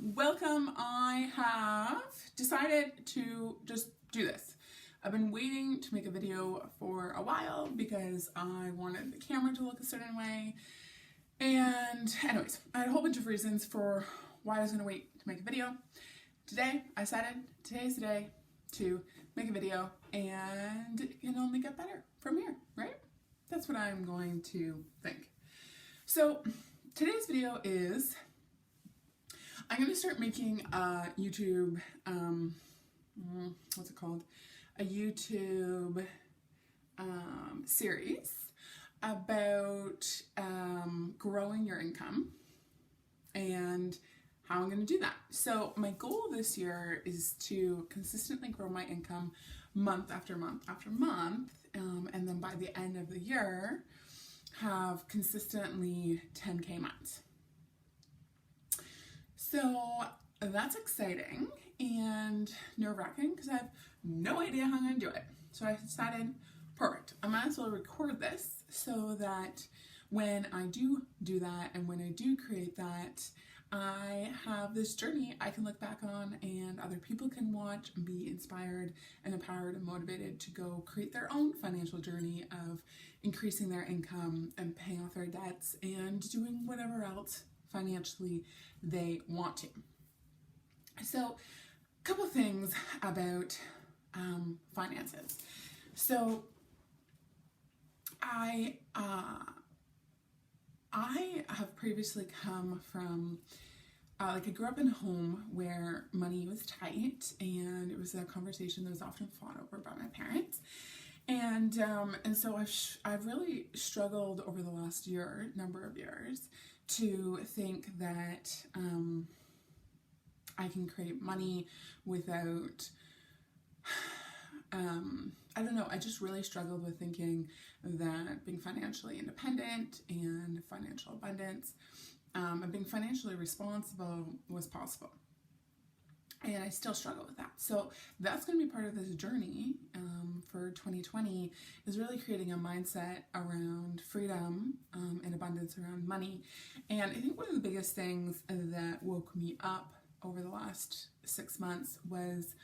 welcome. I have decided to just do this. I've been waiting to make a video for a while because I wanted the camera to look a certain way. And anyways, I had a whole bunch of reasons for why I was going to wait to make a video. Today, I decided today's the day to make a video, and it can only get better from here, right? That's what I'm going to think. So today's video is, I'm going to start making a YouTube, what's it called? A YouTube series about growing your income and how I'm going to do that. So my goal this year is to consistently grow my income month after month after month, and then by the end of the year have consistently 10K months. So that's exciting and nerve-wracking because I have no idea how I'm going to do it. So I decided, perfect, I might as well record this so that when I do that and when I do create that, I have this journey I can look back on and other people can watch and be inspired and empowered and motivated to go create their own financial journey of increasing their income and paying off their debts and doing whatever else financially they want to. So a couple things about finances. So I have previously come from I grew up in a home where money was tight, and it was a conversation that was often fought over by my parents. And so I've really struggled over the last number of years to think that I can create money without, I don't know, I just really struggled with thinking that being financially independent and financial abundance and being financially responsible was possible. And I still struggle with that. So that's going to be part of this journey for 2020, is really creating a mindset around freedom and abundance around money. And I think one of the biggest things that woke me up over the last 6 months was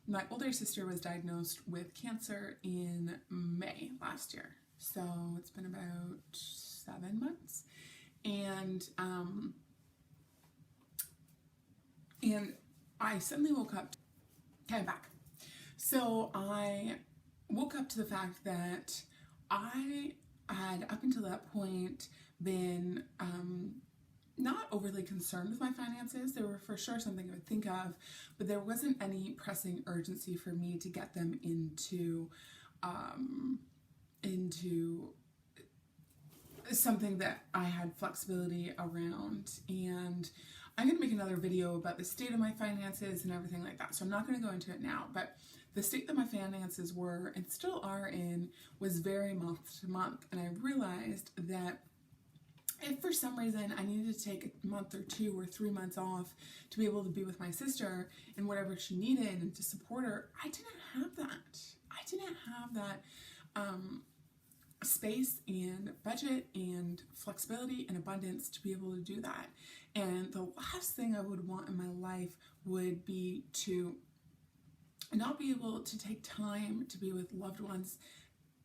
my older sister was diagnosed with cancer in May last year. So it's been about 7 months. And I suddenly woke up, okay, I'm back. So I woke up to the fact that I had, up until that point, been not overly concerned with my finances. They were for sure something I would think of, but there wasn't any pressing urgency for me to get them into something that I had flexibility around. And I'm going to make another video about the state of my finances and everything like that, so I'm not going to go into it now, but the state that my finances were and still are in was very month to month. And I realized that if for some reason I needed to take a month or 2 or 3 months off to be able to be with my sister and whatever she needed and to support her, I didn't have that. I didn't have that space and budget and flexibility and abundance to be able to do that. And the last thing I would want in my life would be to not be able to take time to be with loved ones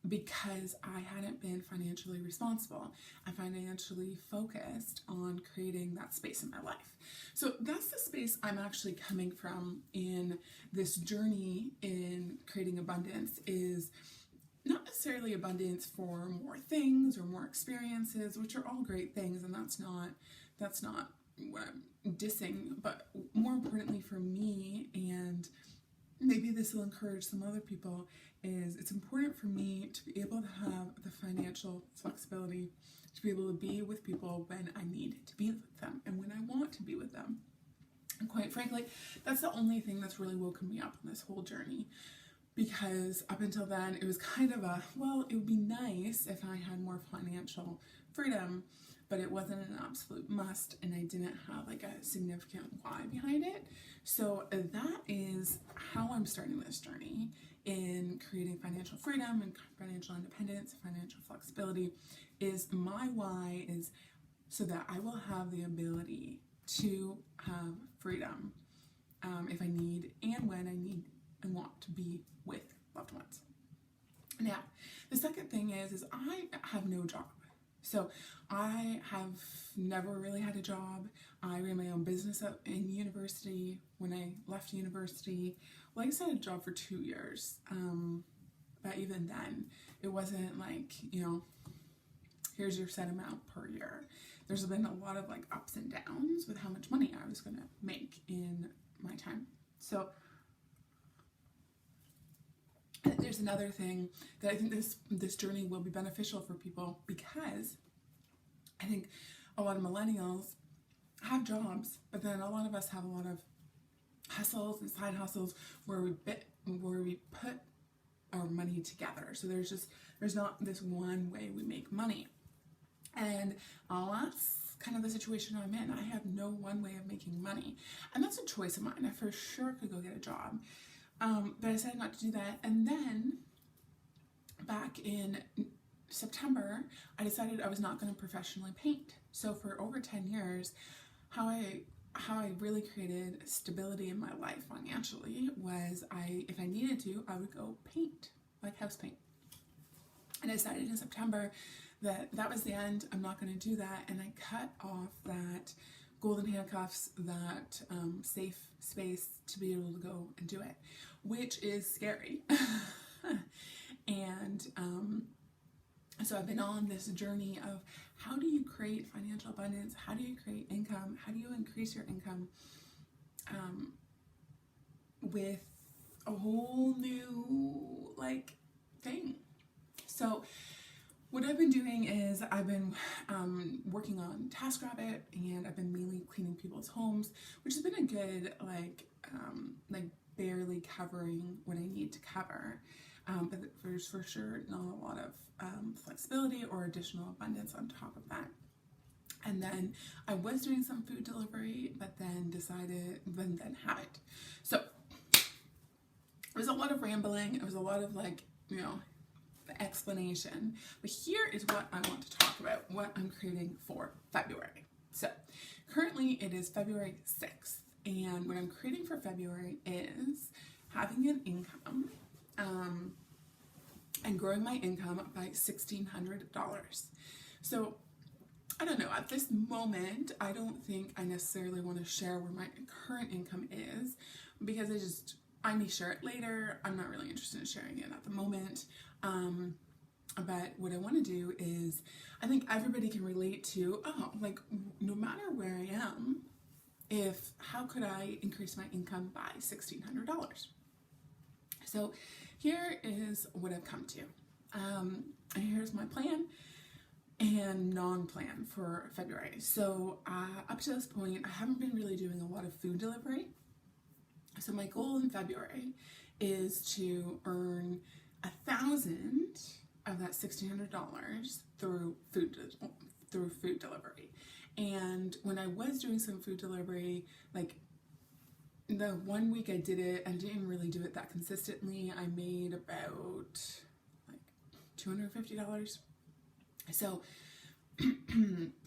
because I hadn't been financially responsible and financially focused on creating that space in my life. So that's the space I'm actually coming from in this journey in creating abundance, is not necessarily abundance for more things or more experiences, which are all great things, and that's not what I'm dissing, but more importantly for me, and maybe this will encourage some other people, is it's important for me to be able to have the financial flexibility to be able to be with people when I need to be with them and when I want to be with them. And quite frankly, that's the only thing that's really woken me up on this whole journey. Because up until then, it was kind of a, well, it would be nice if I had more financial freedom, but it wasn't an absolute must, and I didn't have like a significant why behind it. So that is how I'm starting this journey in creating financial freedom and financial independence, financial flexibility. Is my why is so that I will have the ability to have freedom if I need and when I need and want to be with loved ones. Now, the second thing is I have no job. So I have never really had a job. I ran my own business up in university. When I left university, well, I guess I had a job for 2 years. But even then, it wasn't like, here's your set amount per year. There's been a lot of like ups and downs with how much money I was going to make in my time. So there's another thing that I think this journey will be beneficial for people, because I think a lot of millennials have jobs, but then a lot of us have a lot of hustles and side hustles where we put our money together. So there's not this one way we make money. And that's kind of the situation I'm in. I have no one way of making money. And that's a choice of mine. I for sure could go get a job. But I decided not to do that. And then back in September, I decided I was not going to professionally paint. So for over 10 years, how I really created stability in my life financially was if I needed to, I would go paint, like house paint. And I decided in September that was the end. I'm not going to do that. And I cut off that golden handcuffs, that safe space to be able to go and do it, which is scary. And so I've been on this journey of how do you create financial abundance? How do you create income? How do you increase your income with a whole new thing? So what I've been doing is I've been working on TaskRabbit, and I've been mainly cleaning people's homes, which has been a good barely covering what I need to cover. But there's for sure not a lot of flexibility or additional abundance on top of that. And then I was doing some food delivery, but then then haven't. So it was a lot of rambling. It was a lot of explanation. But here is what I want to talk about, what I'm creating for February. So currently it is February 6th. And what I'm creating for February is having an income and growing my income by $1,600. So I don't know, at this moment, I don't think I necessarily want to share where my current income is, because I may share it later. I'm not really interested in sharing it at the moment. But what I want to do is, I think everybody can relate to, no matter where I am, how could I increase my income by $1,600? So here is what I've come to. And here's my plan and non-plan for February. So up to this point, I haven't been really doing a lot of food delivery. So my goal in February is to earn $1,000 of that $1,600 through food delivery. And when I was doing some food delivery, the 1 week I did it, I didn't really do it that consistently. I made about $250. So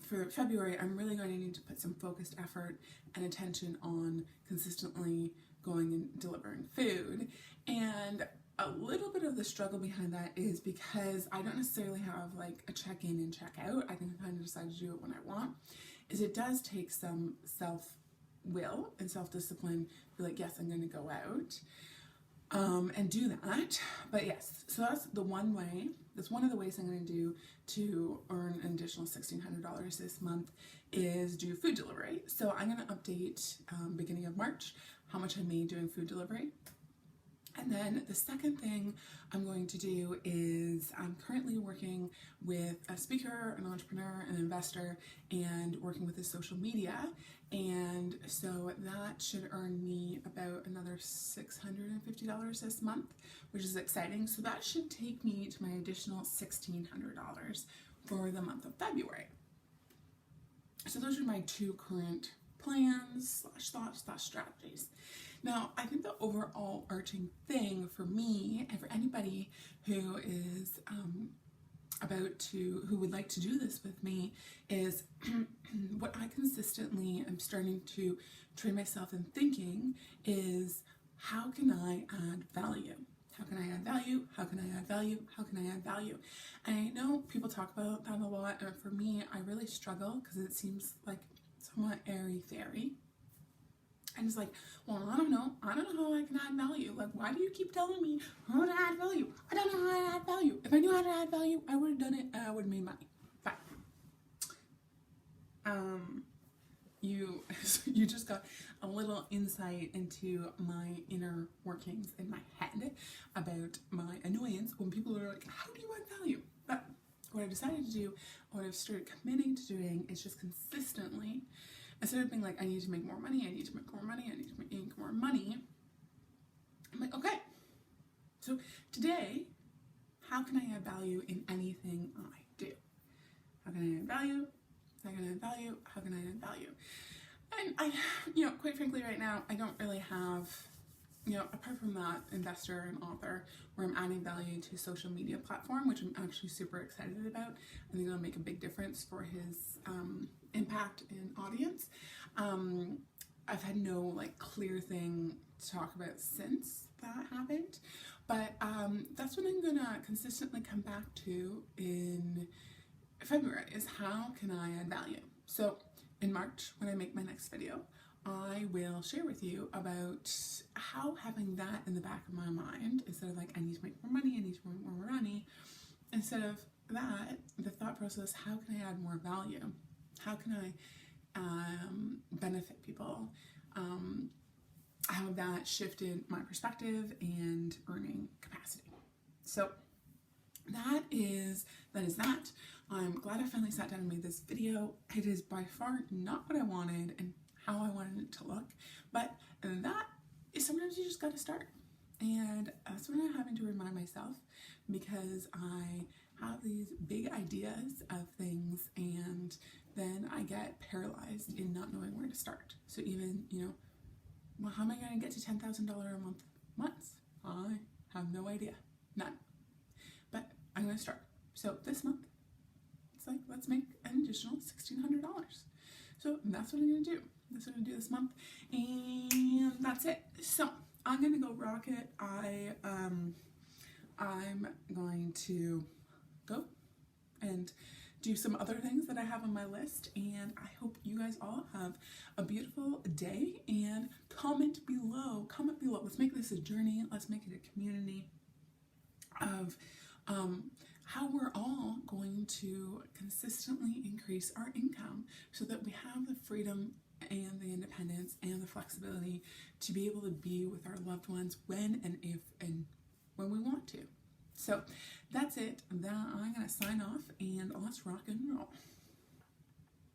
for February, I'm really going to need to put some focused effort and attention on consistently going and delivering food. And a little bit of the struggle behind that is because I don't necessarily have a check-in and check-out. I can kind of decide to do it when I want. It does take some self-will and self-discipline to be yes, I'm going to go out and do that. But yes, so that's one of the ways I'm going to do to earn an additional $1,600 this month is do food delivery. So I'm going to update beginning of March how much I made doing food delivery. And then the second thing I'm going to do is I'm currently working with a speaker, an entrepreneur, an investor, and working with his social media. And so that should earn me about another $650 this month, which is exciting. So that should take me to my additional $1,600 for the month of February. So those are my two current plans / thoughts / strategies. Now, I think the overall arching thing for me and for anybody who is who would like to do this with me is what I consistently am starting to train myself in thinking is, how can I add value? How can I add value? How can I add value? How can I add value? And I know people talk about that a lot, and for me, I really struggle because it seems like somewhat airy-fairy. And it's like, well, I don't know how I can add value. Like, why do you keep telling me how to add value? I don't know how to add value. If I knew how to add value, I would have done it and I would have made money. But you just got a little insight into my inner workings in my head about my annoyance when people are like, how do you add value? But what I decided to do, what I've started committing to doing, is just consistently, instead of being like, I need to make more money, I need to make more money, I need to make more money, I'm like, okay, so today, how can I add value in anything I do? How can I add value? How can I add value? How can I add value? And I, quite frankly, right now, I don't really have, apart from that investor and author, where I'm adding value to a social media platform, which I'm actually super excited about. I think it'll make a big difference for his impact and audience. I've had no clear thing to talk about since that happened, but that's what I'm gonna consistently come back to in February, is how can I add value? So in March, when I make my next video, I will share with you about how having that in the back of my mind, instead of I need to make more money, I need to make more money, instead of that, the thought process, how can I add more value? How can I benefit people? How that shifted my perspective and earning capacity. So that is that. I'm glad I finally sat down and made this video. It is by far not what I wanted and how I wanted it to look, but that is, sometimes you just gotta start. And that's what I'm having to remind myself, because I have these big ideas of things and then I get paralyzed in not knowing where to start. So even, well, how am I gonna get to $10,000 a month months? I have no idea, none. But I'm gonna start. So this month, it's let's make an additional $1,600. So that's what I'm gonna do. That's what I'm gonna do this month, and that's it. So I'm gonna go rock it. I'm going to go and do some other things that I have on my list, and I hope you guys all have a beautiful day, and comment below. Let's make this a journey. Let's make it a community of how we're all going to consistently increase our income so that we have the freedom and the independence and the flexibility to be able to be with our loved ones when and if and when we want to. So that's it. I'm going to sign off, and let's rock and roll.